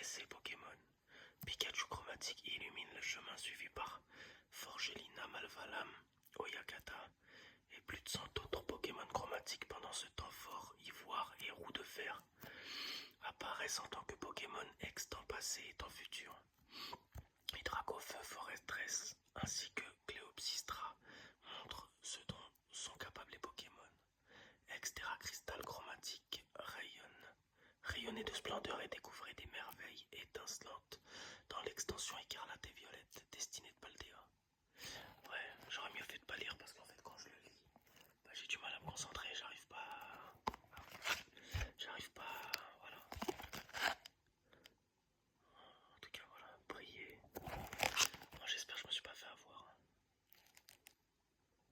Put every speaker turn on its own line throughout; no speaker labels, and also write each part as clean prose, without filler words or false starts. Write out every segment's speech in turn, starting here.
ces Pokémon. Pikachu chromatique illumine le chemin suivi par Forgelina, Malvalam, Oyakata et plus de 100 autres Pokémon chromatiques pendant ce temps fort. Ivoire et Roue de Fer apparaissent en tant que Pokémon ex-temps passé et temps futur. Et Dracofeu, Forestress ainsi que Cléopsistra montrent ce dont sont capables les Pokémon. Exterra Cristal chromatique rayonnez de splendeur et découvrez des merveilles étincelantes dans l'extension écarlate et violette destinée de Paldea. Ouais, j'aurais mieux fait de pas lire parce qu'en fait quand je le lis, j'ai du mal à me concentrer, j'arrive pas, voilà. En tout cas voilà, prier. Bon, j'espère que je me suis pas fait avoir.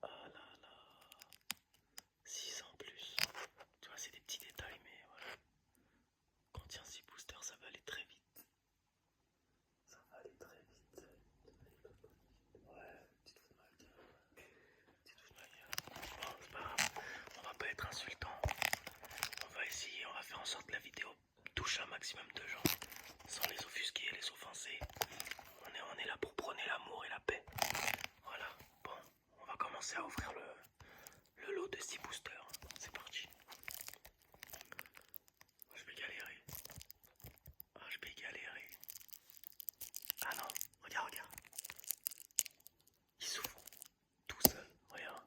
Ah là là, 6 en plus. Tu vois, c'est des petits détails, mais voilà. Contient 6 boosters, ça va aller très vite. Ça va aller très vite. Ouais, tu te fous de ma gueule. Bon, c'est pas grave. On va pas être insultant. On va essayer, on va faire en sorte que la vidéo touche un maximum de gens. Sans les offusquer, les offenser. On est là pour prôner l'amour et la paix. Voilà. Bon, on va commencer à ouvrir le lot de 6 boosters. C'est parti. Je vais galérer. Ah, je vais galérer. Ah non, regarde. Il s'ouvre tout seul, regarde.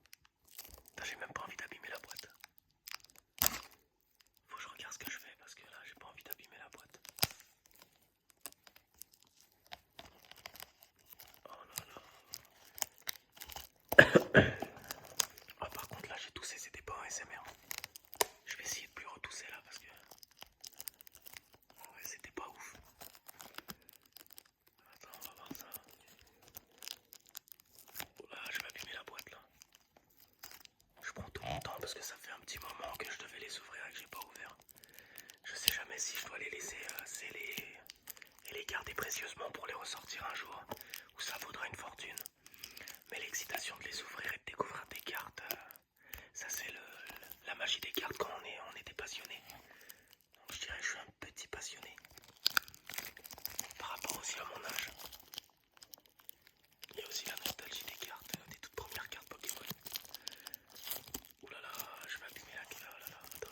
J'ai même pas envie d'abîmer la boîte. Faut que je regarde ce que je fais parce que là, j'ai pas envie d'abîmer la boîte. Oh là là. Ah, par contre, là, j'ai toussé, c'était pas un SMR. Je vais essayer de plus retousser là parce que... Ouais, c'était pas ouf. Attends, on va voir ça. Oh là, je vais abîmer la boîte là. Je prends tout mon temps parce que ça fait un petit moment que je devais les ouvrir et que j'ai pas ouvert. Je sais jamais si je dois les laisser sceller et les garder précieusement pour les ressortir un jour où ça vaudra une fortune. Mais l'excitation de les ouvrir et de découvrir des cartes, ça c'est la magie des cartes quand on est des passionnés. Donc je dirais que je suis un petit passionné par rapport aussi à mon âge. Il y a aussi la nostalgie des cartes, des toutes premières cartes Pokémon. Ouh là là, je vais abîmer la clé. Oh là là, attends.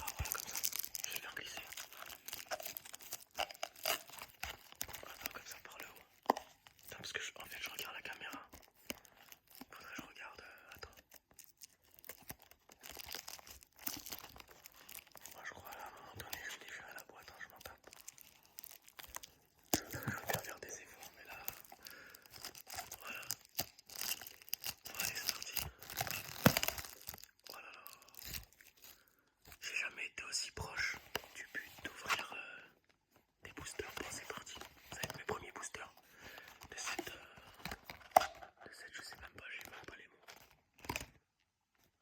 Ah voilà, comme ça. Je vais bien glisser. Attends, comme ça par le haut. Attends, parce que en fait je regarde la caméra. Faudrait que je regarde. Attends. Moi je crois là, à un moment donné, je vais déchirer la boîte, hein, je m'en tape. Je vais bien faire des efforts, mais là. Voilà. Bon, allez, c'est parti. Oh là là. J'ai jamais été aussi proche du but d'ouvrir des boosters. Bon, c'est parti. Ça va être mes premiers boosters de cette, je sais même pas, j'ai même pas les mots.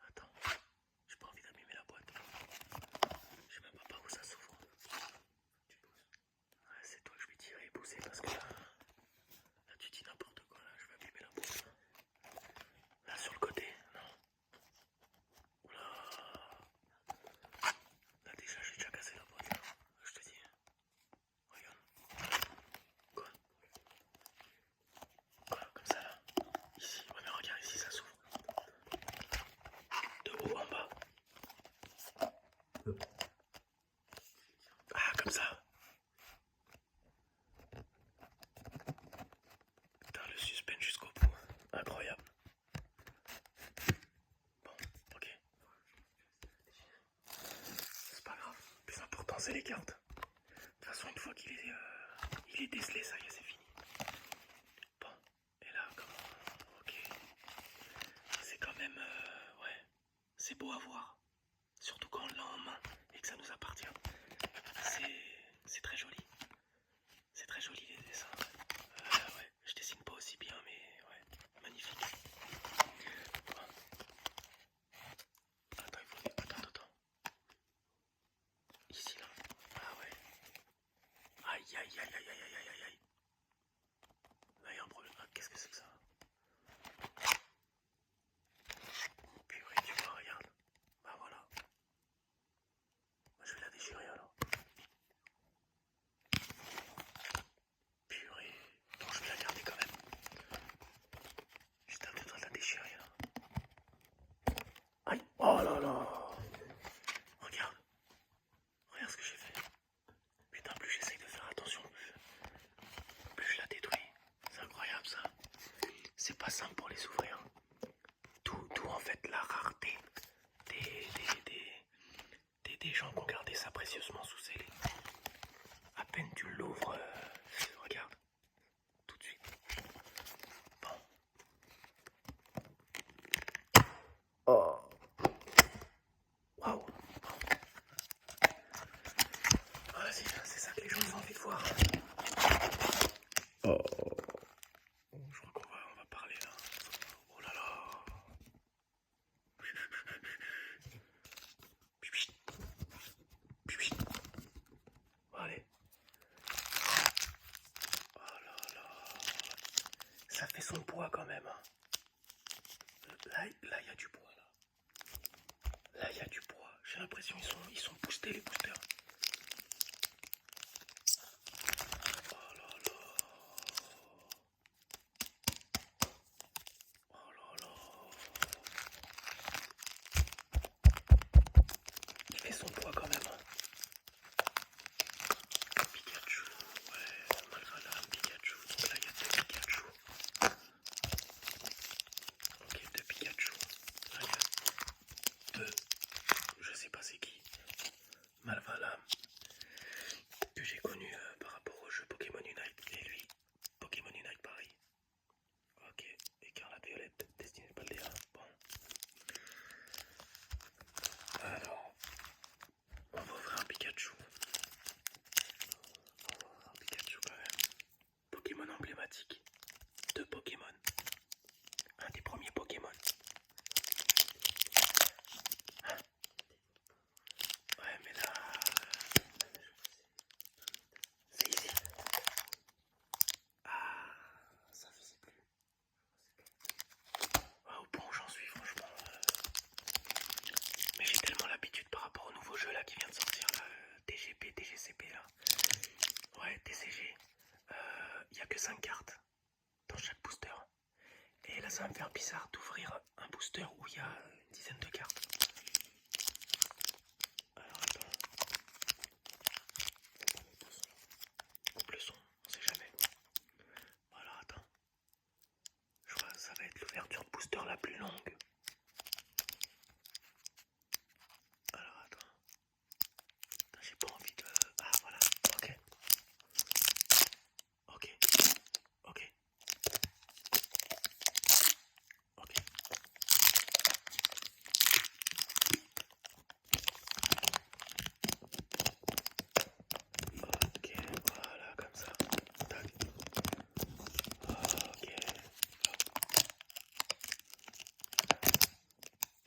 Attends, j'ai pas envie d'abîmer la boîte. Je sais même pas par où ça s'ouvre. Tu pousses. Ouais, c'est toi que je vais tirer et pousser parce que là tu dis n'importe quoi. Là, je vais abîmer la boîte. Là sur le côté, non. Oula. Là déjà, j'ai déjà cassé la boîte. Là. Je te dis. Regarde. Quoi? Quoi? Comme ça là. Ici. Ouais, mais regarde ici, ça s'ouvre. De haut en bas. Ah, comme ça. Putain, le suspense jusqu'au bout. Incroyable. Bon, ok. C'est pas grave. Le plus important, c'est les cartes. De toute façon, une fois qu'il est décelé, ça y est, c'est fini. Bon, et là, comment... Ok. C'est quand même... ouais. C'est beau à voir. Surtout quand on l'a en main et que ça nous appartient. C'est très joli. C'est très joli les dessins. Ouais, je dessine pas aussi bien, mais ouais, magnifique. Bon. Attends, il faut... Attends. Ici, là. Ah ouais. Aïe. Là, il y a un problème. Ah, qu'est-ce que c'est que ça? Purée, tu vois, regarde. Bah Aïe. Oh là là. Regarde. Regarde ce que j'ai fait. Putain, plus j'essaye de faire attention, plus je la détruis. C'est incroyable ça. C'est pas simple pour les ouvrir. Tout en fait la rareté des gens qui ont gardé ça précieusement sous scellé. À peine tu l'ouvres, regarde, tout de suite. Bon. Oh. Waouh. Vas-y, c'est ça que les gens ont envie de voir. Oh. Je crois qu'on va parler là. Oh là là. Allez. Oh là là. Ça fait son poids quand même. Là, il y a du poids là. Là, il y a du poids. J'ai l'impression qu'ils sont boostés les boosters. Oh là là. Oh là là. Il fait son poids quand même. Pikachu, ouais, Malvalam, Pikachu. Donc là, il y a deux Pikachu. Ok, deux Pikachu. Là, il y a deux. Je sais pas c'est qui. Malvalam, que j'ai connu par rapport au jeu Pokémon Unite. Et lui, Pokémon Unite pareil. Ok, Écarlate Violette, Destiné Paldea. Bon. Alors, on va ouvrir un Pikachu. Un Pikachu quand même. Pokémon emblématique. Deux Pokémon. Un des premiers Pokémon. Hein? Ouais, mais là. C'est ici. Ah, ça faisait plus. Ah, au point où j'en suis, franchement. Mais j'ai tellement l'habitude par rapport au nouveau jeu là qui vient de sortir, là, TGP, TGCP là. Ouais, TCG. Il n'y a que 5 cartes dans chaque booster. Et là, ça va me faire bizarre d'ouvrir un booster où il y a une dizaine de cartes. Alors attends. Coupe le son, on sait jamais. Voilà, attends. Je crois que ça va être l'ouverture de booster la plus longue. Alors attends. J'ai pas envie de... Ah voilà, ok. Ok. Ok. Ok. Ok, voilà, comme ça. Tac. Ok.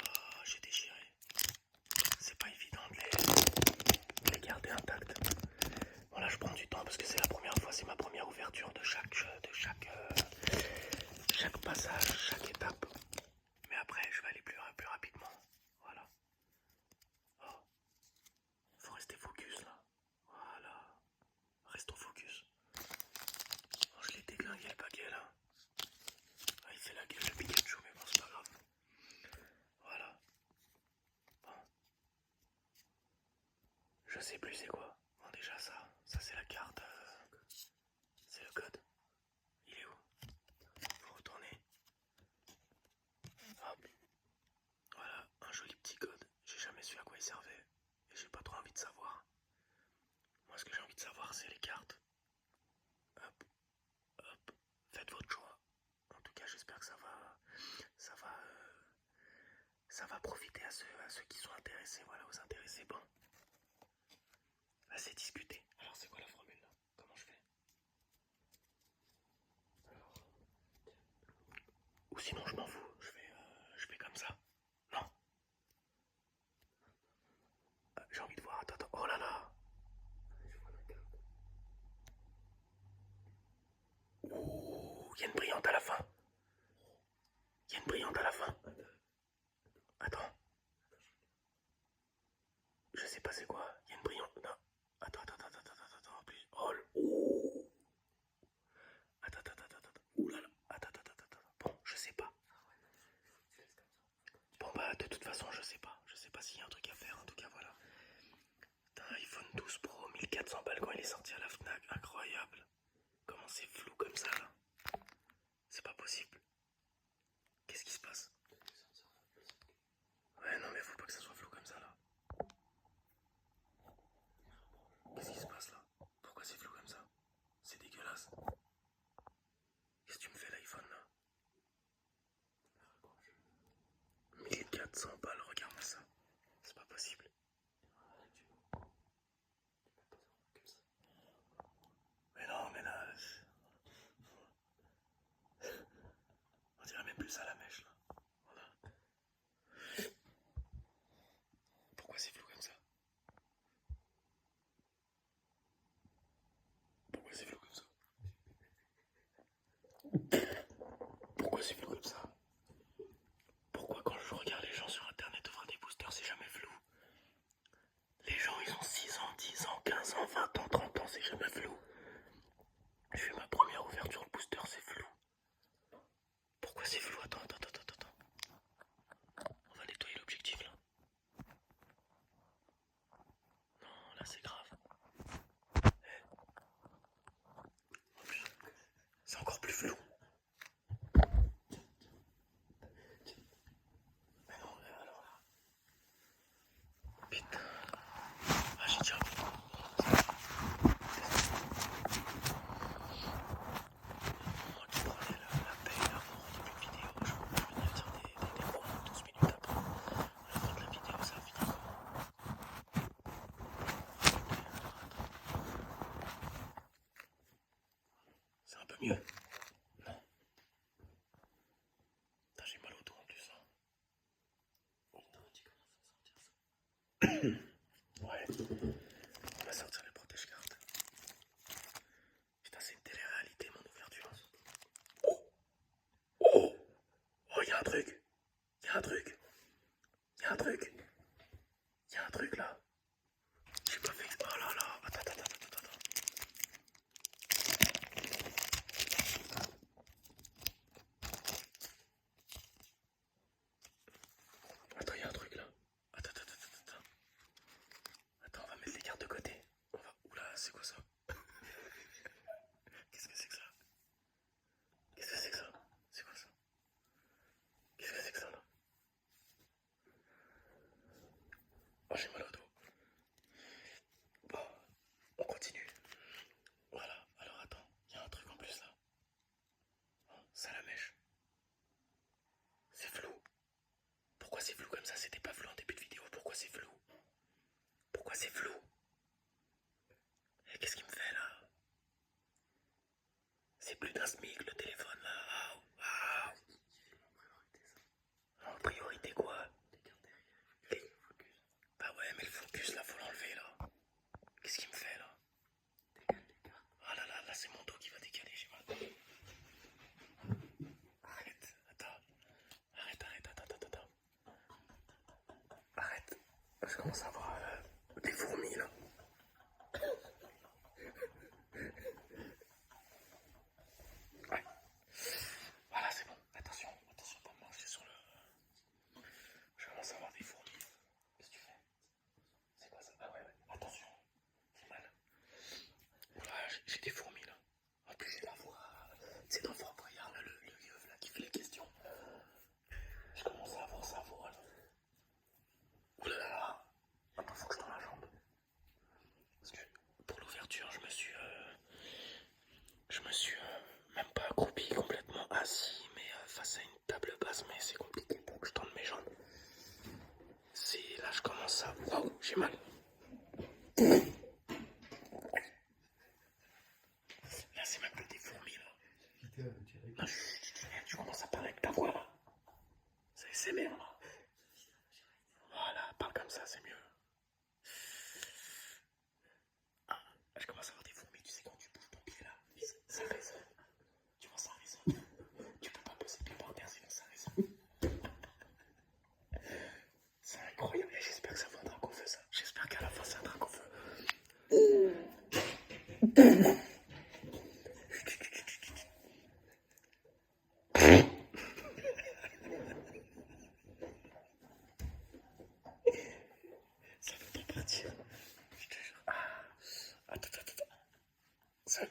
Oh, j'ai déchiré. C'est pas évident de les garder intacts. Bon là je prends du temps parce que c'est la première fois, c'est ma première ouverture de chaque jeu, de chaque passage, chaque étape. Mais après je vais aller plus rapidement. Voilà. Oh, faut rester focus là. Voilà. Restons focus. Oh, je l'ai déglingué le paquet là. Ah, il fait la gueule le Pikachu, mais bon c'est pas grave. Voilà. Bon. Je sais plus c'est quoi. Bon déjà ça c'est la carte. C'est le code. Il est où? Faut retourner. Hop. Voilà, un joli petit code. J'ai jamais su à quoi il servait. Et j'ai pas trop envie de savoir. Moi ce que j'ai envie de savoir c'est les cartes. Hop, hop. Faites votre choix. En tout cas j'espère que ça va profiter à ceux qui sont intéressés. Voilà, aux intéressés. Bon. Assez discuté. Alors c'est quoi la formule là? Comment je fais? Alors. Ou sinon je m'en fous. Je fais comme ça. Non. J'ai envie de voir. Attends. Oh là là. Ouh, il y a une brillante à la fin. Il y a une brillante à la fin. Attends. Je sais pas c'est quoi. Il y a une brillante. Non. Attends. En plus. Oh. Ouh. Attends. Ouh là là. Attends. Bon, je sais pas. façon, je sais pas. Je sais pas s'il y a un truc à faire. En tout cas, voilà. Un iPhone 12 Pro, 1400 balles quand il est sorti à la Fnac. Incroyable. Comment c'est flou comme ça, là? C'est pas possible. Qu'est-ce qui se passe? Ouais, non, mais faut pas que ça soit flou comme ça, là. Qu'est-ce qui se passe, là? Pourquoi c'est flou comme ça? C'est dégueulasse. Qu'est-ce que tu me fais, l'iPhone, là? 1400 balles, regarde-moi ça. C'est pas possible. Mais non, mais là... On dirait même plus ça, la mèche, là. Voilà. Pourquoi c'est flou comme ça? Pourquoi c'est flou comme ça? Pourquoi c'est flou comme ça? Pourquoi quand je regarde les gens sur internet ouvrir des boosters, c'est jamais flou? Les gens, ils ont 6 ans, 10 ans, 15 ans, 20 ans, 30 ans, c'est jamais flou. Je fais ma première ouverture de booster, c'est flou. Pourquoi c'est flou? Attends. On va nettoyer l'objectif là. Non, là c'est grave. C'est encore plus flou. Mais non, alors là. Putain. Ah, j'ai déjà. Moi qui prenais la paye là pour rendre une vidéo, je venais à dire des mots 12 minutes après. À la fin de la vidéo, ça finit comment? C'est un peu mieux. Non. Putain, j'ai mal au dos en plus. Hein. Ouais. On va sortir les protège-cartes. Putain, c'est une télé-réalité, mon ouverture. Oh, y'a un truc. Y'a un truc là. J'ai pas fait. Oh là là. Attends. Attends, y'a un truc là. Attends. Attends, on va mettre les cartes de côté. Oula, c'est quoi ça? Qu'est-ce que c'est que ça? C'est quoi ça? Qu'est-ce que c'est que ça là? Oh, j'ai mal au dos. Bon, on continue. Voilà, alors attends, il y a un truc en plus là. Oh, ça la mèche. C'est flou. Pourquoi c'est flou comme ça? C'était pas flou en début de vidéo. Pourquoi c'est flou? Et qu'est-ce qu'il me fait là? C'est plus d'un SMIC le téléphone là. En priorité quoi? Bah ouais, mais le focus là, faut l'enlever là. Qu'est-ce qu'il me fait là? Ah là, c'est mon dos qui va décaler, j'ai mal. Arrête, attends. Attends. Arrête. Je commence à avoir des fourmis là. Ouais. Voilà, c'est bon. Attention, pas me manger sur le... Je commence à avoir des fourmis. Qu'est-ce que tu fais? C'est quoi ça? Ah ouais. Attention. C'est mal. Voilà, j'ai des fourmis là. En plus, j'ai la voix. C'est dans Fort Boyard là, le yeuve là qui fait les questions. Je commence à avoir sa voix là. Oulala. Attends, faut que je tende la jambe. Parce que pour l'ouverture, je me suis même pas accroupi, complètement assis, mais face à une table basse, mais c'est compliqué pour que je tende mes jambes. Là, je commence à... Waouh, j'ai mal. Là, c'est même plus des fourmis, là. Non, tu commences à parler avec ta voix, là. C'est SMR, là. Voilà, parle comme ça, c'est mieux. Ah, je commence à avoir des fourmis, tu sais, quand tu bouges ton pied, là, ça résonne. Tu vois, ça résonne. Tu peux pas poser le pied par terre, sinon ça résonne. C'est incroyable, et j'espère que ça vaut un drac au feu, ça. J'espère qu'à la fin, c'est un drac au feu.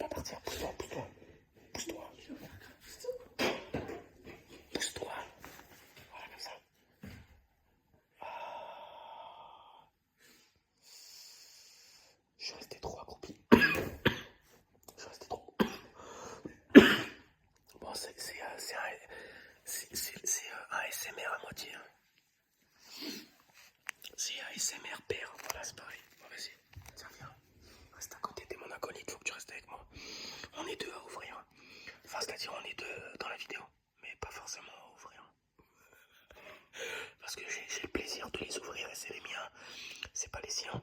pas partir. Pousse-toi, pousse-toi. Pousse-toi. Pousse-toi. Voilà, comme ça. Je suis resté trop accroupi. Je suis resté trop. Bon, c'est un ASMR à moitié. Hein. C'est un ASMR père. Voilà, c'est pareil. Bon, vas-y. Tiens, viens. Reste à côté. T'es mon acolyte. Faut que tu restes avec moi. On est deux à ouvrir. Enfin, c'est-à-dire, on est deux dans la vidéo. Mais pas forcément à ouvrir. Parce que j'ai le plaisir de les ouvrir et c'est les miens. C'est pas les siens.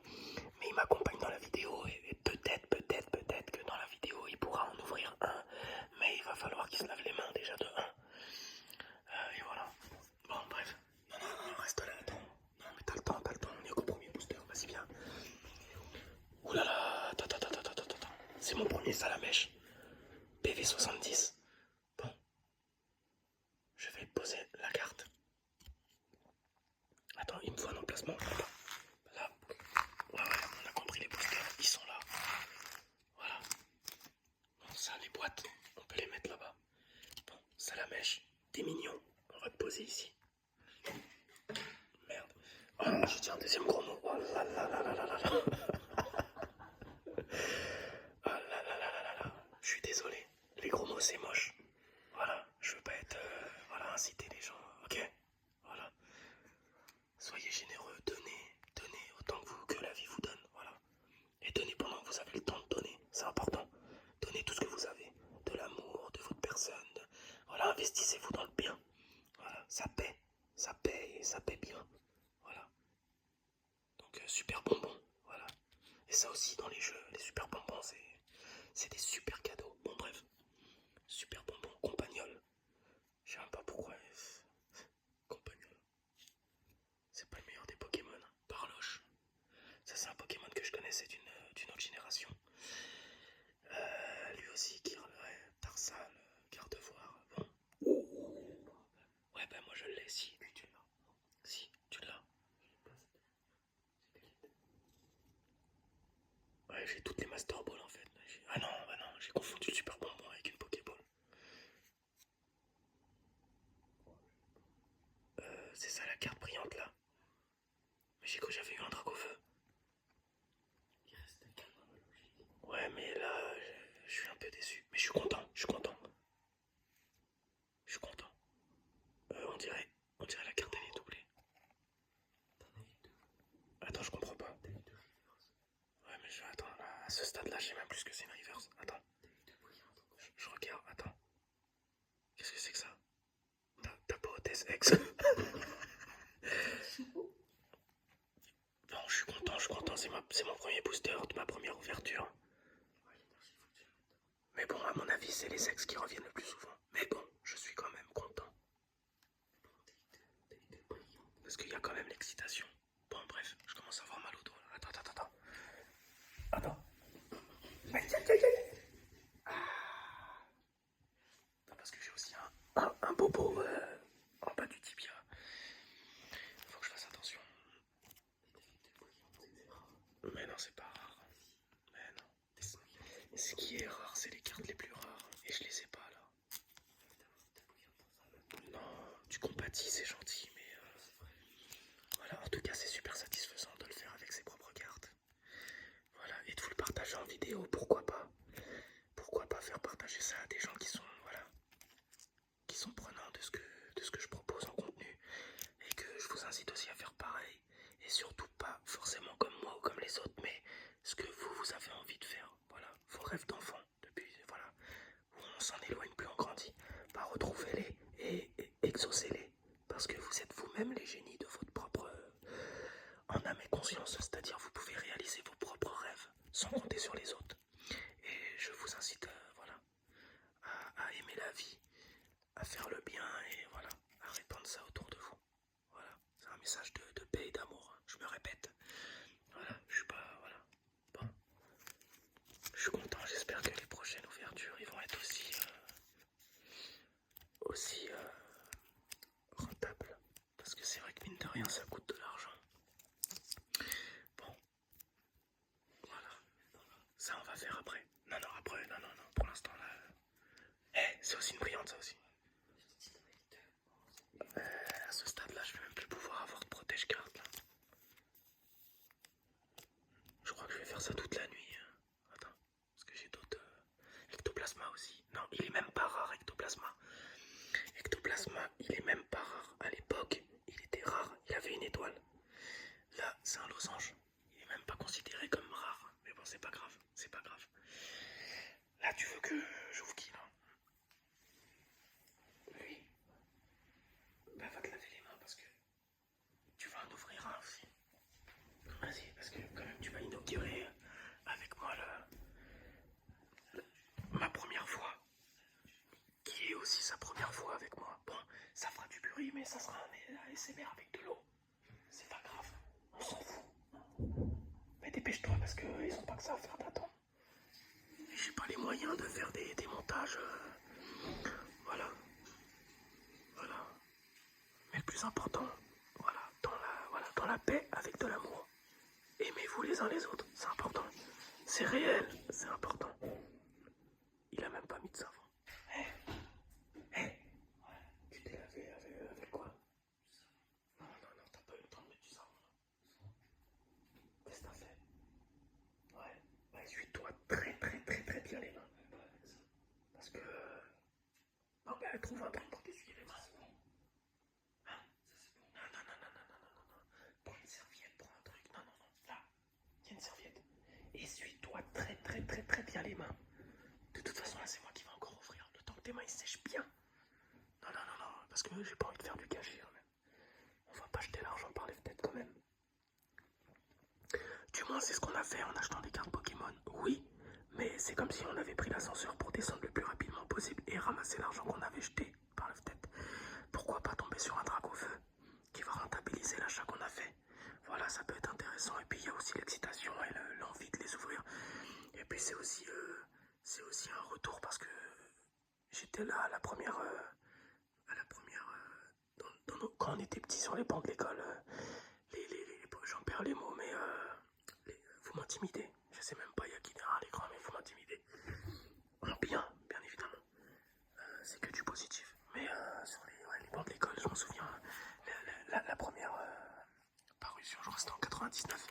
Mais il m'accompagne dans la vidéo et peut-être que dans la vidéo il pourra en ouvrir un. Mais il va falloir qu'il se lave les mains déjà de un. Et voilà. Bon, bref. Non, reste là, attends. Non, mais t'as le temps, on est au premier booster, vas-y, viens. Ouh là là, attends. C'est mon premier salamèche. PV70. Bon. Je vais poser la carte. Attends, il me faut un emplacement. Là. Ouais, on a compris les boosters, ils sont là. Voilà. Bon, ça, les boîtes, on peut les mettre là-bas. Bon, salamèche, t'es mignon. On va te poser ici. Merde. Oh, j'ai dit un deuxième gros mot. Oh là là là là là là là. Oh là là là là là. Je suis désolé. Les gros mots, c'est moche. Voilà. Je veux pas être... voilà, inciter les gens. Ok. Voilà. Soyez généreux. Donnez autant que la vie vous donne. Voilà. Et donnez pendant que vous avez le temps de donner. C'est important. Donnez tout ce que vous avez. De l'amour, de votre personne. Voilà, investissez-vous dans le bien. Voilà, ça paie et ça paie bien. Voilà. Donc super bonbons, voilà. Et ça aussi dans les jeux, les super bonbons, c'est des super cadeaux. Bon bref, super bonbons, compagnol. Je sais même pas pourquoi. Compagnol. C'est pas le meilleur des Pokémon. Parloche. Ça c'est un Pokémon que je connaissais d'une autre génération. Lui aussi qui releverait Tarsal, Gardevoir. Bon. Ouais bah moi je l'ai, si, lui tu l'as. Si, tu l'as. Ouais, j'ai toutes les Master Ball en fait. Ah non, bah non, j'ai confondu le Super Bonbon avec une Pokéball. C'est ça la carte brillante là. Mais j'ai cru que j'avais eu un Dracofeu. Ouais, mais là, je suis un peu déçu. Mais je suis content, je suis content. Je suis content. On dirait la carte elle est doublée. Attends, je comprends pas. Ouais, mais attends, à ce stade-là, je sais même plus ce que c'est une reverse. Attends. Je regarde, attends. Qu'est-ce que c'est que ça? T'as pas hôtesse ex. Bon, je suis content, c'est mon premier booster, ma première ouverture. Mais bon, à mon avis, c'est les sexes qui reviennent le plus souvent. Mais bon, je suis quand même content. Parce qu'il y a quand même l'excitation. Bon, bref, je commence à avoir mal au dos. Attends. Attends. Non, parce que j'ai aussi un bobo en bas du tibia. Faut que je fasse attention. Mais non, c'est pas rare. Mais non. Ce qui est rare, c'est les cartes les plus rares. Et je les ai pas là. Non, tu compatis, c'est gentil, mais voilà, en tout cas, c'est super satisfaisant de le faire avec ses propres cartes. Voilà, et de vous le partager en vidéo, pourquoi pas? Pourquoi pas faire partager ça à des gens qui sont prenants de ce que je propose en contenu et que je vous incite aussi à faire pareil et surtout pas forcément comme moi ou comme les autres mais ce que vous avez envie de faire, voilà, vos rêves d'enfant depuis, voilà, où on s'en éloigne plus on grandit, bah retrouvez-les et exaucez-les parce que vous êtes vous-même les génies de votre propre en âme et conscience, c'est-à-dire vous pouvez réaliser vos propres rêves sans compter sur les autres et je vous incite voilà, à aimer la vie, à faire le bien et voilà, à répandre ça autour de vous. Voilà, c'est un message de paix et d'amour, je me répète. Voilà, je suis pas... Voilà. Bon. Je suis content, j'espère que les prochaines ouvertures, ils vont être aussi rentables. Parce que c'est vrai que mine de rien, ça coûte de l'argent. Bon. Voilà. Ça, on va faire après. Non, il est même pas rare. À l'époque, il était rare, il avait une étoile. Là, c'est un losange. Il est même pas considéré comme rare. Mais bon, c'est pas grave, c'est pas grave. Là, tu veux que j'ouvre qui, là? Lui. Bah, va te laver les mains parce que tu vas en ouvrir un aussi. Vas-y, parce que quand même, tu vas inaugurer avec moi ma première fois. Qui est aussi sa première fois avec moi. Bon, ça fera du bruit, mais ça sera un ASMR avec de l'eau. C'est pas grave, on s'en fout. Mais dépêche-toi parce qu'ils ont pas que ça à faire d'attendre. J'ai pas les moyens de faire des montages. Voilà. Voilà. Mais le plus important, voilà, dans la paix avec de l'amour. Aimez-vous les uns les autres, c'est important. C'est réel, c'est important. Il a même pas mis de savon. Hé, hé, tu t'es lavé avec quoi? Non, t'as pas eu le temps de mettre du savon. Qu'est-ce que t'as fait? Ouais, bah essuie-toi très bien les mains. Parce que... Non, mais trouve un truc pour t'essuyer les mains. Hein? Non. Prends une serviette, prends un truc. Non. Là, il y a une serviette. Essuie-toi très bien les mains. De toute façon, là, c'est moi qui vais encore ouvrir. Le temps que tes mains ils sèchent bien. Non. Parce que j'ai pas envie de faire du gâchis quand même. On va pas jeter l'argent par les fenêtres quand même. Du moins, c'est ce qu'on a fait en achetant des cartes Pokémon. Oui, mais c'est comme si on avait pris l'ascenseur pour descendre le plus rapidement possible et ramasser l'argent qu'on avait jeté par la fenêtre. Pourquoi pas tomber sur un Dracofeu qui va rentabiliser l'achat qu'on a fait? Voilà, ça peut être intéressant. Et puis il y a aussi l'excitation et l'envie de les ouvrir. Et puis c'est aussi un retour parce que j'étais là à la première, quand on était petit sur les bancs de l'école. J'en perds les mots, mais vous m'intimidez. Je sais même pas il y a qui derrière l'écran, mais vous m'intimidez. Bien évidemment. C'est que du positif. Mais sur les bancs de l'école, je m'en souviens. La première parution, je crois que c'était en 99.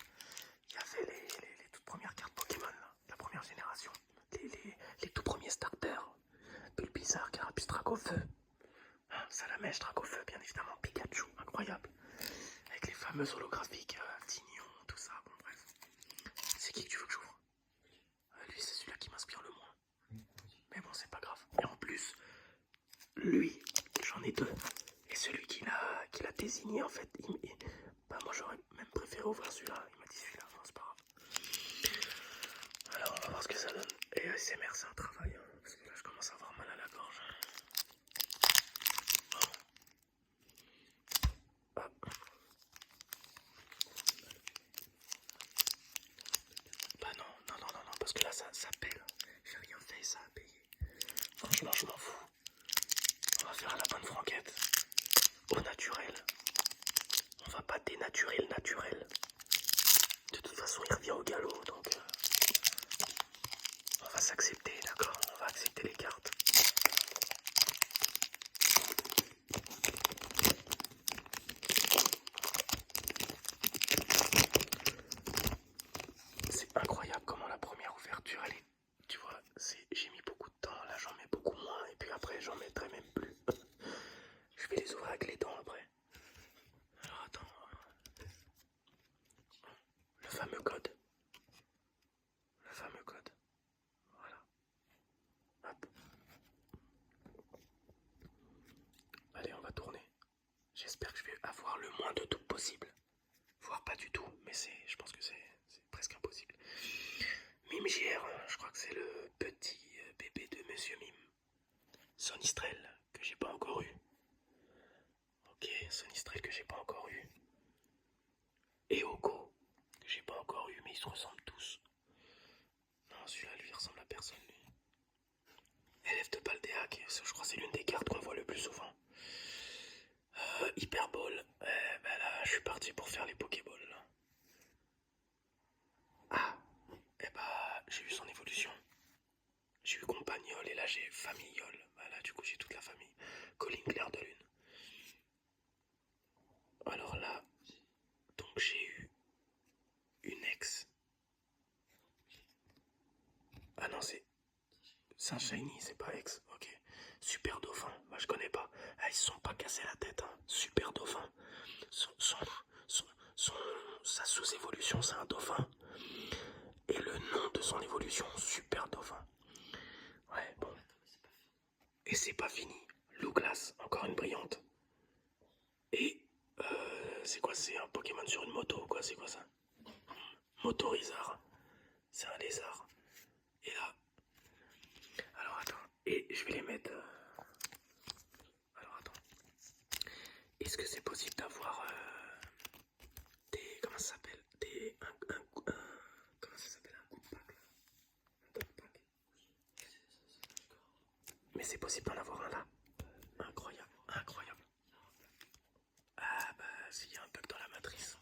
Il y avait les toutes premières cartes Pokémon, là, la première génération. Les tout premiers starters. Bulbizarre, Carapuce, Dracofeu. Salamèche, Dracofeu, bien évidemment. Pikachu, incroyable. Avec les fameux holographiques, Tignon, tout ça. Bon, bref. C'est qui que tu veux que j'ouvre? Lui, c'est celui-là qui m'inspire le moins. Mais bon, c'est pas grave. Et en plus, lui, j'en ai deux. Et celui qui l'a désigné, en fait, bah moi j'aurais même préféré ouvrir celui-là. Il m'a dit celui-là, non, c'est pas grave. Alors, on va voir ce que ça donne. Et ASMR, c'est un travail, hein, parce que là, je commence à avoir mal à la gorge. Bah non, parce que là, ça pèle. J'ai rien fait, ça a payé. Franchement, je m'en fous. On va faire à la bonne franquette. Au naturel. On va pas dénaturer le naturel. De toute façon, il revient au galop, donc on va s'accepter, d'accord? On va accepter les cartes. C'est incroyable comment la première ouverture, elle est... Tu vois, j'ai mis beaucoup de temps, là j'en mets beaucoup moins, et puis après j'en mettrai même plus. Je vais les ouvrir avec les dents après. Alors attends. Le fameux code. Voilà. Hop. Allez, on va tourner. J'espère que je vais avoir le moins de doutes possible. Voire pas du tout, mais je pense que c'est presque impossible. Mime JR, je crois que c'est le petit bébé de Monsieur Mime. Sonistrel, que j'ai pas encore eu. Ok, Sonistrel que j'ai pas encore eu. Et Oko, que j'ai pas encore eu, mais ils se ressemblent tous. Non, celui-là, lui, il ressemble à personne, lui. Élève de Baldéac, je crois que c'est l'une des cartes qu'on voit le plus souvent. Hyperball, ben là, je suis parti pour faire les Pokéballs. Ah, et bah, j'ai eu son évolution. J'ai eu Compagnol et là j'ai Familiol. Bah là, du coup, j'ai toute la famille. Colline Clair de Lune. Alors là, donc j'ai eu une ex. Ah non, c'est un shiny, c'est pas ex. Ok. Super dauphin, bah je connais pas. Ah, ils se sont pas cassés la tête, hein. Super dauphin. Son- sa sous-évolution, c'est un dauphin. Et le nom de son évolution, super dauphin. Ouais, bon. Et c'est pas fini. Louglas, encore une brillante. Et c'est quoi? C'est un Pokémon sur une moto ou quoi? C'est quoi ça? Motorizard. C'est un lézard. Et là. Alors attends. Et je vais les mettre. Alors attends. Est-ce que c'est possible d'avoir des. Comment ça s'appelle? Des. Comment ça s'appelle? Un coup de pack là. Un dog pack. Mais c'est possible d'en avoir un là. Incroyable. Incroyable. Ah bah s'il y a un bug dans la matrice.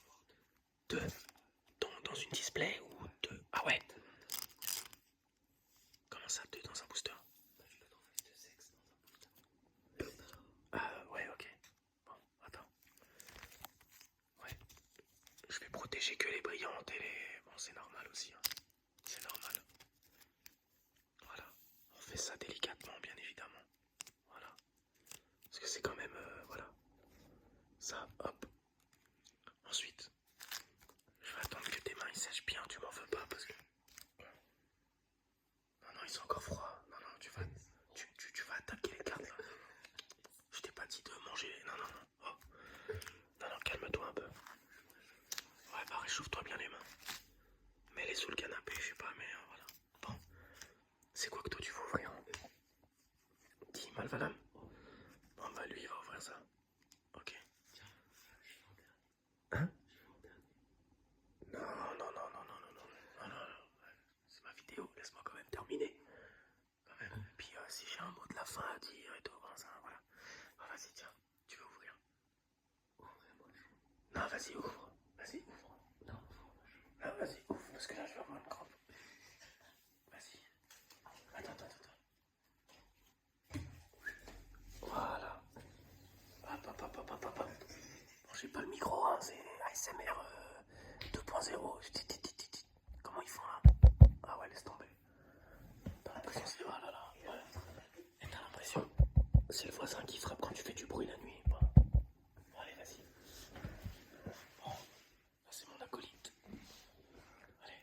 Deux. Dans une display ou deux? Ah ouais. Comment ça, deux dans un booster? Ah ouais, ok. Bon, attends. Ouais. Je vais protéger que les brillantes et les... Bon, c'est normal aussi. Hein. C'est normal. Voilà. On fait ça délicatement, bien évidemment. Voilà. Parce que c'est quand même... voilà. Ça, hop. Ensuite, je vais attendre que tes mains ils sèchent bien. Tu m'en veux pas parce que... Non, non, ils sont encore froids. Non, non, tu vas attaquer les cartes là. Je t'ai pas dit de manger. Non, non, non. Oh. Non, non, calme-toi un peu. Ouais, bah réchauffe-toi bien les mains. Mets-les sous le canapé, je sais pas, mais voilà. Bon. C'est quoi que toi tu veux ouvrir? Dis, Malvalam. Bon, bah lui il va ouvrir ça. Ok. Hein? Non, non, non, non, non, non, non. Non, non, non. C'est ma vidéo, laisse-moi quand même terminer. Quand même. Et puis si j'ai un mot de la fin à dire et tout, bon, ça, voilà. Ah, vas-y, tiens, tu veux ouvrir? Non, vas-y, ouvre. Vas-y, ouvre. Non, vas-y, ouvre, parce que là, je vais avoir une crampe. Vas-y. Attends, attends, attends. Voilà. Hop, hop, hop, hop, hop, hop. Bon, j'ai pas le micro, hein, c'est ASMR 2.0. Comment ils font là? Ah ouais, laisse tomber. T'as l'impression c'est... Oh là là. Ouais. Et t'as l'impression... C'est le voisin qui frappe quand tu fais du bruit la nuit. Bon. Allez, vas-y. Bon, là c'est mon acolyte. Allez.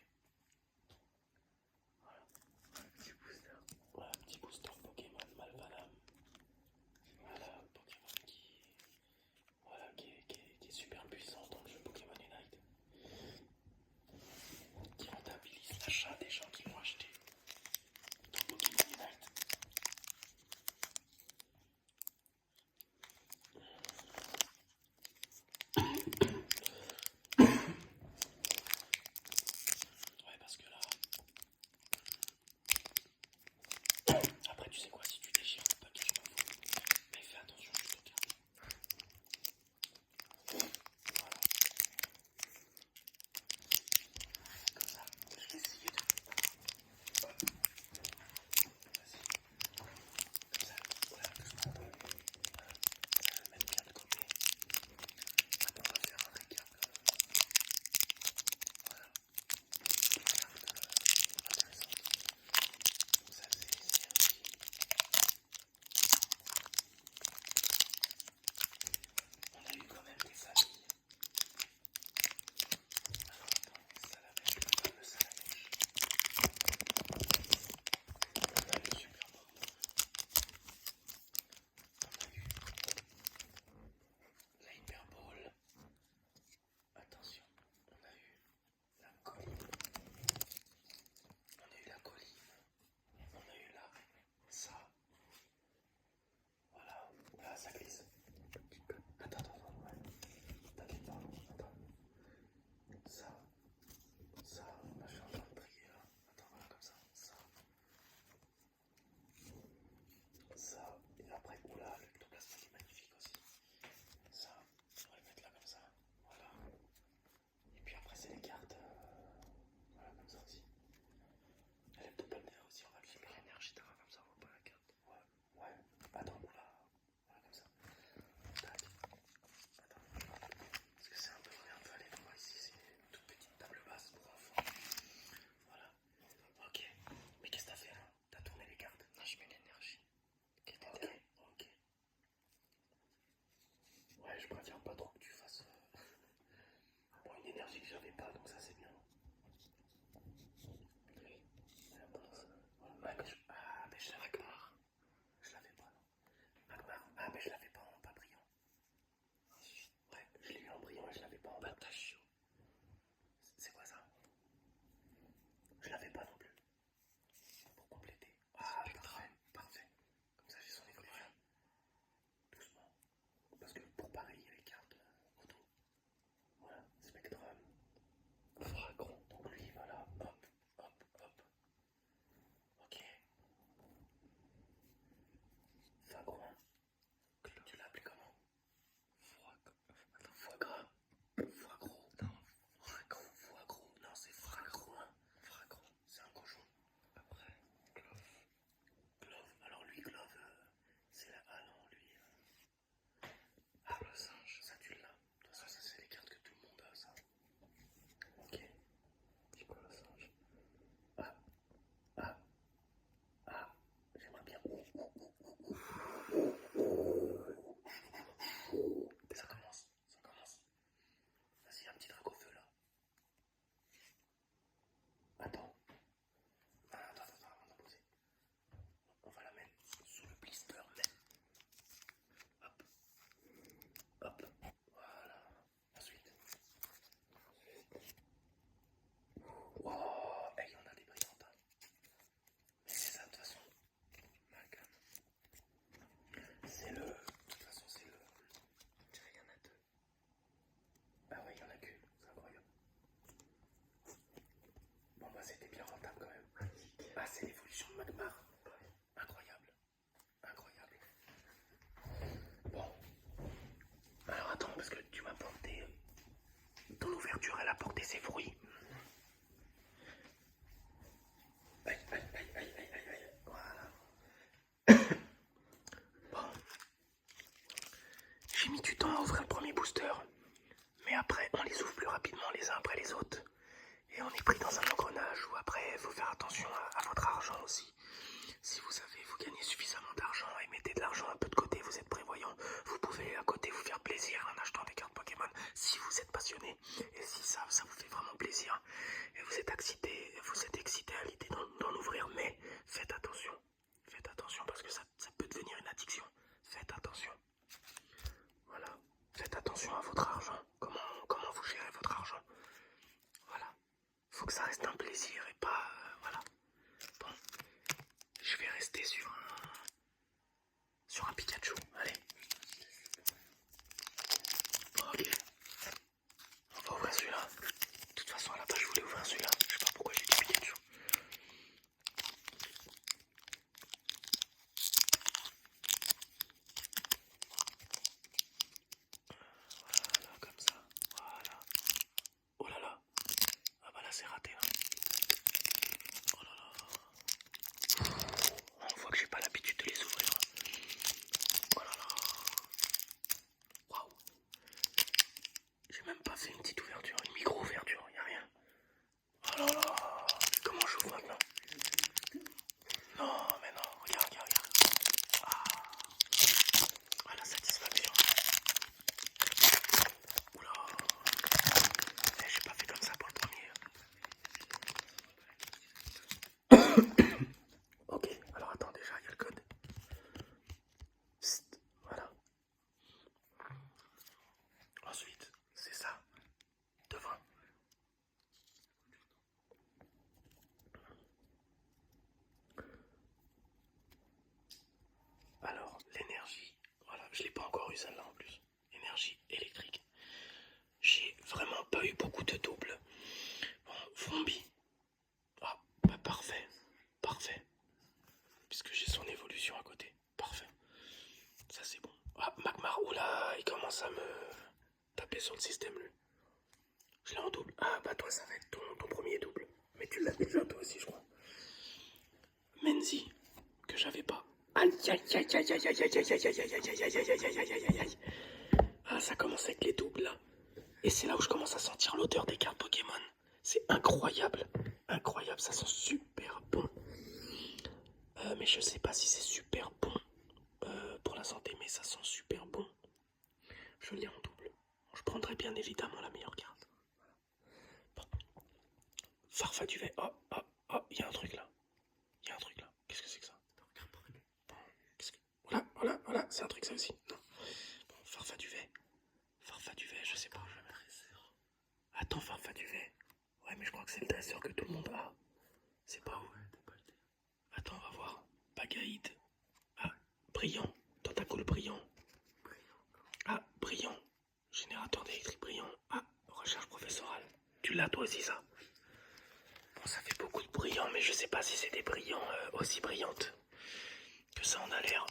l'énergie que j'avais pas, donc ça c'est bien. Oui. Ah, mais je l'avais pas. Je l'avais pas. Magmar. Ah, mais je l'avais pas en pas brillant. Ouais, je l'ai eu en brillant et je l'avais pas en batachio. C'est quoi ça? Je l'avais pas non plus. Pour compléter. Ah, parfait, parfait. Comme ça j'ai son évolution. Doucement. Parce que pour pareil, il y a les cartes auto. Voilà, Spectrum. Fragron. Donc lui, voilà. Hop, hop, hop. Ok. Fagron. Tu l'as appelé comment? Foie gras. Foie gros. Non. Foie gros. Foie gros. Non, c'est fragron. Fragron. C'est un cochon. Après, Glove. Glove. Alors lui, Glove, c'est la... Ah non, lui... Ah, le singe. Ça, tu l'as. De toute façon, ça, c'est les cartes que tout le monde a, ça. Ok. C'est quoi le singe? Ah. Ah. Ah. J'aimerais bien... Ça commence. Ça commence. Vas-y, un petit drac au feu, là. Attends. Ah, attends, avant de poser. On va la mettre sous le blister, même. Hop. Hop. Voilà. Ensuite. Wow. Hey, on a des brillantes. Hein. Mais c'est ça, de toute façon. C'est le... De toute façon, c'est le... Je dirais qu'il y en a deux. Ah ouais, il y en a qu'une. C'est incroyable. Bon, bah, c'était bien rentable quand même. Ah, c'est l'évolution de Magmar. Incroyable. Incroyable. Bon. Alors attends, parce que tu m'as porté... Ton ouverture, elle a porté ses fruits. Aïe, aïe, aïe, aïe, aïe, aïe, aïe. Voilà. Bon. J'ai mis du temps à ouvrir le premier booster. Mais après, on les ouvre plus rapidement les uns après les autres. Et on est pris dans un engrenage où après, il faut faire attention à votre argent aussi. Si vous savez, vous gagnez suffisamment d'argent et mettez de l'argent un peu de côté, vous êtes prévoyant, vous pouvez à côté vous faire plaisir en achetant des cartes Pokémon si vous êtes passionné. Et si ça vous fait vraiment plaisir et vous êtes excité à l'idée d'en ouvrir, mais faites attention. Faites attention parce que ça peut devenir une addiction. Faites attention. Voilà. Faites attention à votre argent. Comment vous gérez votre argent. Voilà. Faut que ça reste un plaisir et pas... voilà. Bon. Je vais rester sur un Pikachu. Allez. Ok. On va ouvrir celui-là. De toute façon, à la base, je voulais ouvrir celui-là. Je sais pas pourquoi j'ai dit Pikachu. Voilà, comme ça. Voilà. Oh là là. Ah bah là, c'est raté. Là. Oh là là. On voit que j'ai pas l'habitude de les ouvrir. Oh là là. Waouh. J'ai même pas fait une petite ouverture, une micro-ouverture, y'a rien. Oh là là. Comment j'ouvre maintenant? Non, mais non, regarde. Ah, la satisfaction. Oula. J'ai pas fait comme ça pour le premier. Ok, alors attends, déjà, il y a le code. Psst, voilà. Ensuite, c'est ça. Devant. Alors, l'énergie. Voilà, je l'ai pas encore eu celle-là en plus. Énergie électrique. J'ai vraiment pas eu beaucoup de doubles. Bon, Fombi. Ah, bah parfait. Parfait. Puisque j'ai son évolution à côté. Parfait. Ça c'est bon. Ah, Magmar, oula, il commence à me taper sur le système lui. Je l'ai en double. Ah bah toi ça va être ton premier double. Mais tu l'as déjà toi aussi je crois. Menzi, que j'avais pas. Aïe aïe aïe aïe aïe aïe aïe aïe aïe aïe aïe aïe aïe aïe aïe aïe aïe aïe aïe. Ah ça commence avec les doubles là. Et c'est là où je commence à sentir l'odeur des cartes Pokémon. C'est incroyable. Incroyable, ça sent super bon. Mais je sais pas si c'est super bon pour la santé, mais ça sent super bon. Je l'ai en double. Je prendrai bien évidemment la meilleure carte. Farfaduvet. Oh, oh, oh, il y a un truc là. Il y a un truc là. Qu'est-ce que c'est que ça? Qu'est-ce que... Voilà, voilà, voilà, c'est un truc ça aussi. Non. Bon, Farfaduvet. Farfaduvet, je sais pas. Attends, Farfaduvet. Ouais, mais je crois que c'est le dresseur que tout le monde a. C'est pas où? Attends, on va voir. Pagaïde. Ah, brillant. Tentacule brillant. Ah, brillant. Générateur d'électrique brillant. Ah, recherche professorale. Tu l'as toi aussi ça? Bon, ça fait beaucoup de brillants, mais je sais pas si c'est des brillants aussi brillantes que ça en a l'air.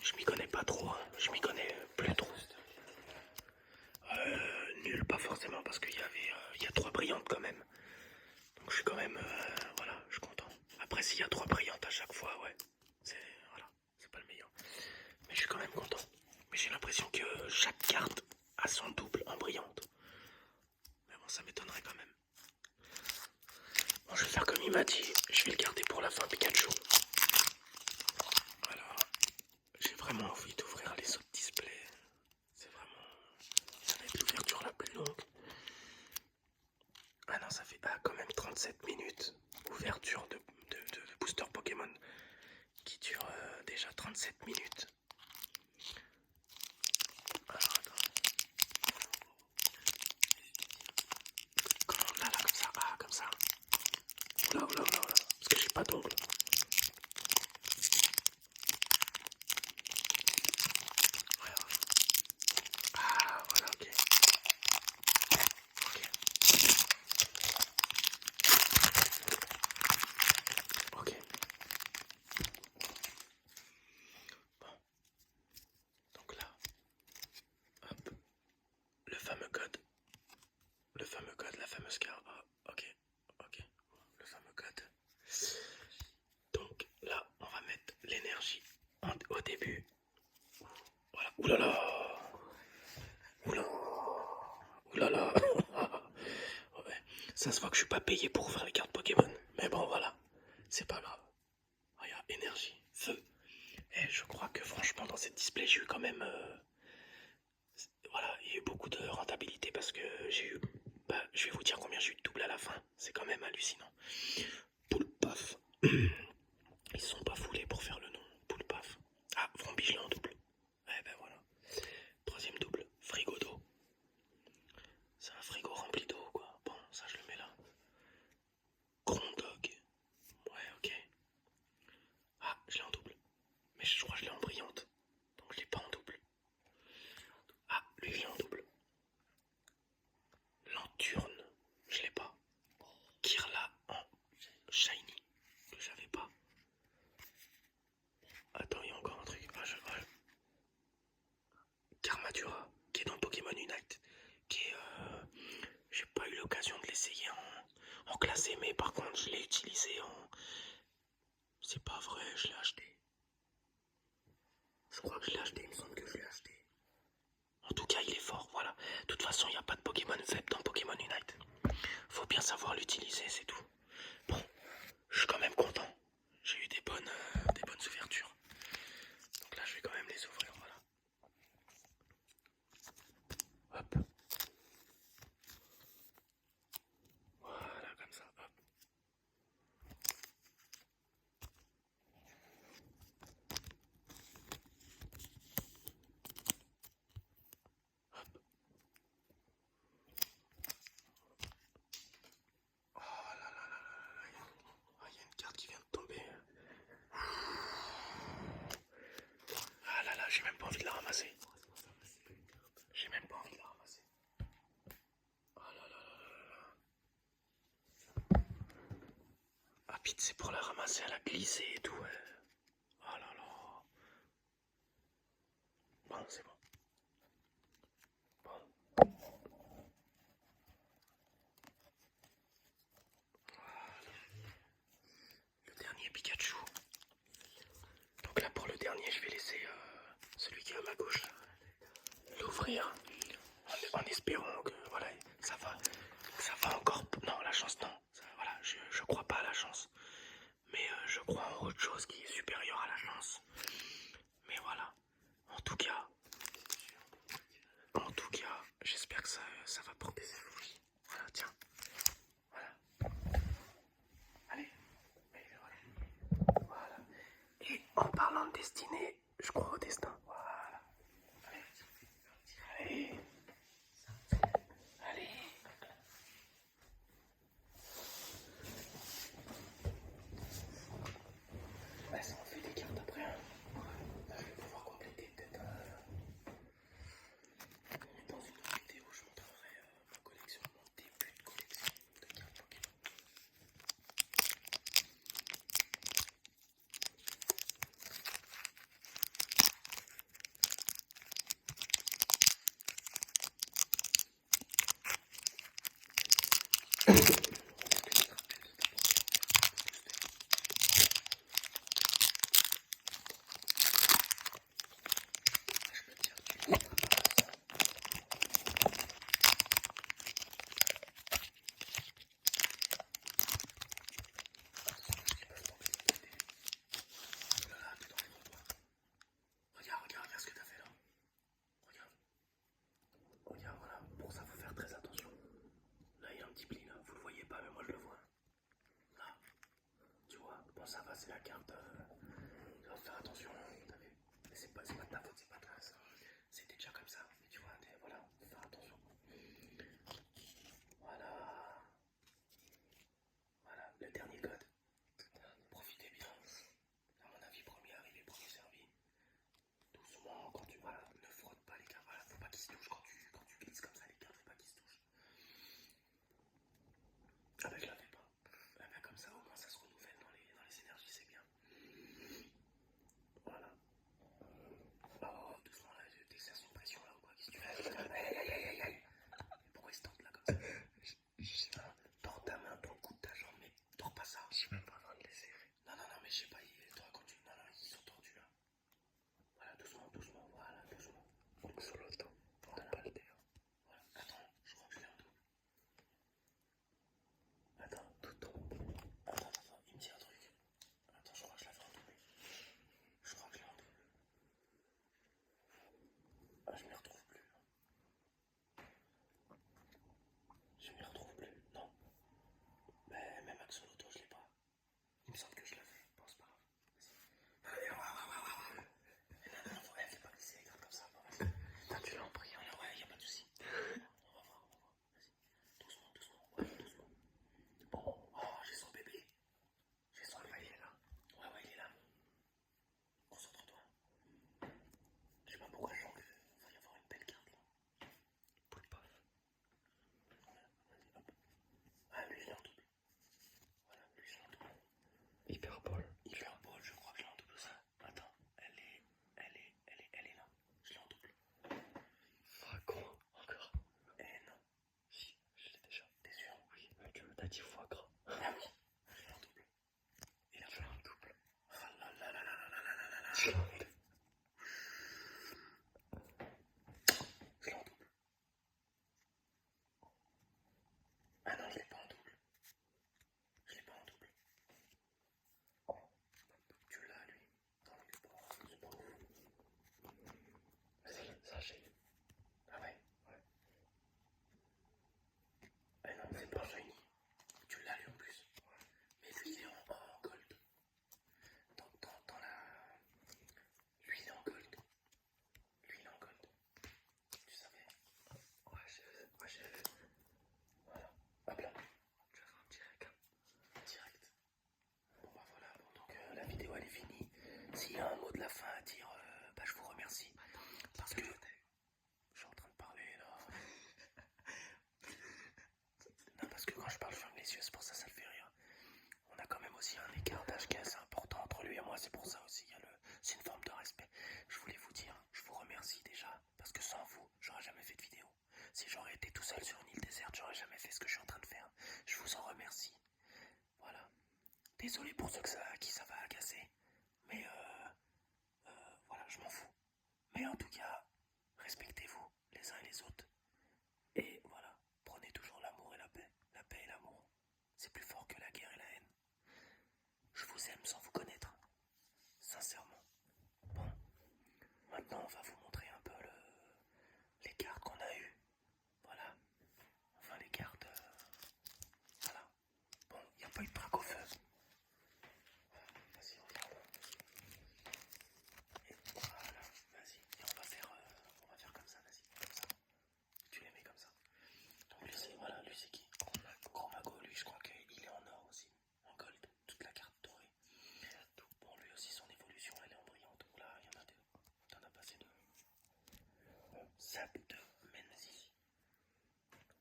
Je m'y connais pas trop, hein. Je m'y connais plus trop. Nul, pas forcément, parce qu'il y avait, il y a 3 brillantes quand même. Donc je suis quand même, voilà, je suis content. Après, s'il y a 3 brillantes à chaque fois, ouais, c'est, voilà, c'est pas le meilleur. Mais je suis quand même content. Mais j'ai l'impression que chaque carte a son double en brillante. Mais bon, ça m'étonnerait quand même. Bon, je vais faire comme il m'a dit. Je vais le garder pour la fin, Pikachu. Voilà. J'ai vraiment envie d'ouvrir les autres displays. C'est vraiment... Ça va être l'ouverture la plus longue. Ah non, ça fait quand même 37 minutes. Ouverture de booster Pokémon qui dure déjà 37 minutes. Alors attends. Comment là comme ça? Ah, comme ça. Oula, oula, oula, oula. Parce que j'ai pas d'ongle. Ouais, ouais. Ah, voilà, ok. Ok. Ok. Bon. Donc là, hop. Le fameux code. Le fameux code, la fameuse carte. Ah, ok. Ok. Le fameux code. Donc là, on va mettre l'énergie au début. Voilà. Oulala. Oula. Oulala. Ouais. Ça se voit que je suis pas payé pour ouvrir les cartes Pokémon. Mais bon, voilà. C'est pas grave. Regarde, énergie, feu. Et je crois que franchement, dans cette display, j'ai eu quand même... voilà, il y a eu beaucoup de rentabilité parce que j'ai eu... Bah, je vais vous dire combien j'ai eu de double à la fin. C'est quand même hallucinant. Poule paf. Ils se sont pas foulés pour faire le nom. Poule paf. Ah, Vrombi en double. Eh ben voilà. Troisième double. Frigo d'eau. C'est un frigo rempli d'eau, quoi. Bon, ça je le mets là. Grondog. Ouais, ok. Ah, je l'ai en double. Mais je crois que je l'ai en brillante. Donc je l'ai pas en double. Ah, lui je l'ai en double. Lanturne. Je l'ai pas. Kirla en shiny. Que j'avais pas. Attends, il y a encore un truc. Ah, Karmadura, qui est dans Pokémon Unite. Qui est... j'ai pas eu l'occasion de l'essayer en classé, mais par contre je l'ai utilisé en... C'est pas vrai, je l'ai acheté. Je crois que je l'ai acheté, il me semble que je l'ai acheté. En tout cas, il est fort, voilà. De toute façon, il n'y a pas de Pokémon faible dans Pokémon Unite. Faut bien savoir l'utiliser, c'est tout. Bon, je suis quand même content. J'ai eu des bonnes ouvertures. Donc là, je vais quand même les ouvrir, voilà. Hop. Voilà, comme ça, hop. Hop. Oh là là là là là. Il y a une carte qui vient de tomber. Ah là là, j'ai même pas envie de la ramasser. J'ai même pas envie de la ramasser. Oh là là là là là. Ah Pete, c'est pour la ramasser, elle a glissé et tout. Ouais. Oh là là. Bon, c'est bon. Bon. Voilà. Le dernier Pikachu. Donc là, pour le dernier, je vais laisser celui qui est à ma gauche l'ouvrir en espérant que voilà, ça va encore. Non, la chance, non. Ça, voilà, je crois pas à la chance. Mais je crois en autre chose qui est supérieure à la chance. Mais voilà. En tout cas, j'espère que ça va porter ses fruits. Voilà, tiens. Voilà. ça va, c'est la carte. Tu vas faire attention, t'as vu. C'est pas de ta faute, c'est pas de toi. C'était déjà comme ça. Mais tu vois, voilà, faut faire attention. Voilà. Voilà, le dernier code. Profitez bien. À mon avis, premier arrivé, premier servi. Doucement, quand tu. Voilà, ne frotte pas les cartes. Voilà, faut pas qu'ils se touchent quand tu glisses comme ça les cartes, faut pas qu'ils se touchent. Ah bah je la fais pas. Ah bah comme ça, au moins ça se renouvelle dans les énergies, c'est bien. Voilà. Oh, doucement là, t'exerces une pression là ou quoi? Qu'est-ce que tu fais? Aïe aïe aïe aïe aïe. Pourquoi il se tente là comme ça? Je sais pas. Tends ta main, ton cou de ta jambe, mais tords pas ça. Je suis même pas en train de les serrer. Non, non, non, mais je sais pas, toi quand tu. Non, non, ils sont tordus là. Voilà, doucement, doucement, voilà, doucement. Donc sur le dos, voilà. Pas le derrière. Voilà, attends, je crois que je l'ai en double. Attends, tout tombe. Attends, il me dit un truc. Attends, je crois que je l'avais en double. Je crois que je l'ai en double. Ah, je m'y retrouve plus. Je m'y retrouve plus. Non. Mais même Axoloto, je l'ai pas. Il me semble que je l'avais. Bon, c'est pas grave. Vas-y. Non, non, fais pas glisser les cartes comme ça. Putain, tu l'as en pris. Ouais, y a pas de soucis. On va voir. Vas-y. Doucement, doucement. Ouais, doucement. Bon, oh, j'ai son bébé. J'ai son bébé. Il est là. Ouais, il est là. Concentre-toi. Je sais pas pourquoi je sens qu'il va y avoir une belle carte là. Poule paf. Vas-y, hop. Ah, lui, je l'ai en double. Voilà, lui, je l'ai en double. Hyperbole. Hyperbole, je crois que je l'ai en double ça. Attends, elle est là. Je l'ai en double. Ah, con, encore. Eh non. Si, je l'ai déjà. T'es sûr? Oui, mais t'as dit foie gras. Ah oui, je l'ai en double. Et là, je l'ai en double. Ah là là là là là là là là là. Je l'ai en double. Je l'ai en double. Ah non, je l'ai pas en double. Je l'ai pas en double. Tu l'as, lui. Non, il est pas. C'est pas ouf. Vas-y, ça j'ai. Ah ouais? Ouais. Ah non, c'est pas shiny. Tu l'as, lui, en plus. Ouais. Mais lui, il est en gold. Dans la. Lui, il est en gold. Lui, il est en gold. Tu savais? Ouais, j'ai vu. Voilà. Hop là. Tu vas faire un direct. Direct. Bon bah voilà, bon, donc la vidéo elle est finie. S'il y a un mot de la fin à dire, bah je vous remercie. Parce que je suis en train de parler là. Non, parce que quand je parle, je ferme les yeux, c'est pour ça ça le fait rire. On a quand même aussi un écart d'âge qui est assez important entre lui et moi, c'est pour ça aussi, c'est une forme de respect. Je voulais vous dire, je vous remercie déjà, parce que sans vous, j'aurais jamais fait de vidéo. Si j'aurais été tout seul sur une île déserte, j'aurais jamais fait ce que je suis en train de faire. Je vous en remercie. Voilà. Désolé pour ceux qui ça va agacer, mais voilà, je m'en fous. Mais en tout cas, respectez-vous les uns et les autres. Et voilà, prenez toujours l'amour et la paix. La paix et l'amour, c'est plus fort que la guerre et la haine. Je vous aime sans vous connaître, sincèrement. Bon, maintenant on va vous montrer un peu les cartes qu'on a eues. Voilà, enfin les cartes. Voilà. Bon, il n'y a pas eu de braque au feu. Vas-y, regarde. Et voilà, vas-y. Et on va faire comme ça, vas-y, comme ça. Tu les mets comme ça. Donc lui c'est qui? Chromago, lui je crois qu'il est en or aussi, en gold, toute la carte dorée. Bon, lui aussi son évolution elle est en brillante. Là, il y en a deux. T'en as passé deux. Sap de Menzi.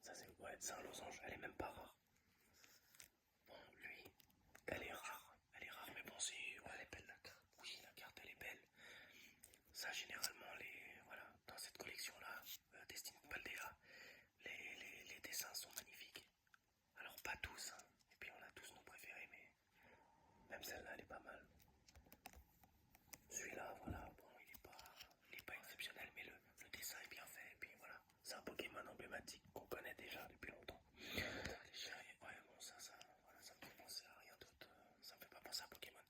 Ça c'est un losange, elle est même pas rare. Bon, lui, elle est rare, mais bon, ouais, elle est belle la carte. Oui, la carte elle est belle. Ça, généralement, voilà, dans cette collection-là, Destiny Paldea, les dessins sont magnifiques. Alors, pas tous, hein. Et puis on a tous nos préférés, mais même celle-là, elle est pas mal. Celui-là, voilà, bon, il est pas exceptionnel, mais le dessin est bien fait. Et puis voilà, c'est un Pokémon emblématique qu'on connaît déjà depuis longtemps. Ouais, bon, voilà, ça me fait penser à rien d'autre. Ça me fait pas penser à Pokémon.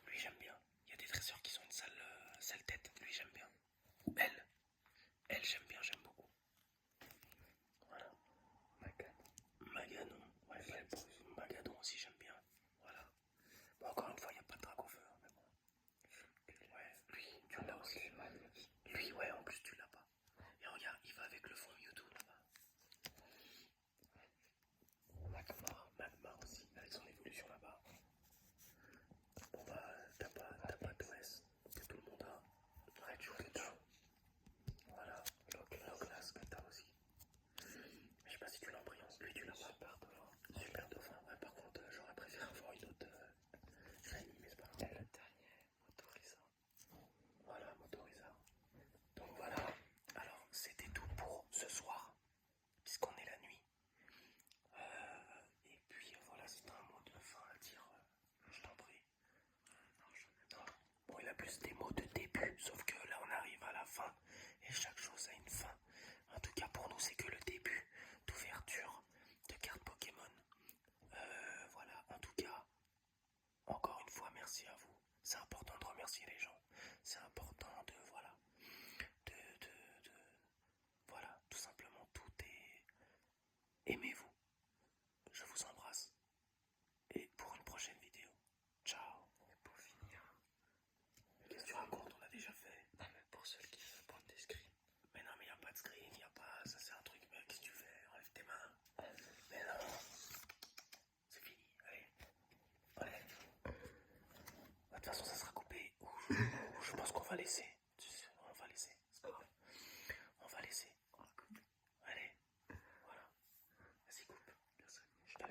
Lui, j'aime bien. Il y a des dresseurs qui sont une sale tête. Lui, j'aime bien. Ou elle, j'aime bien, j'aime beaucoup. Voilà. Maganon. Ouais, Magadon aussi, j'aime bien. Voilà. Bon, va laisser.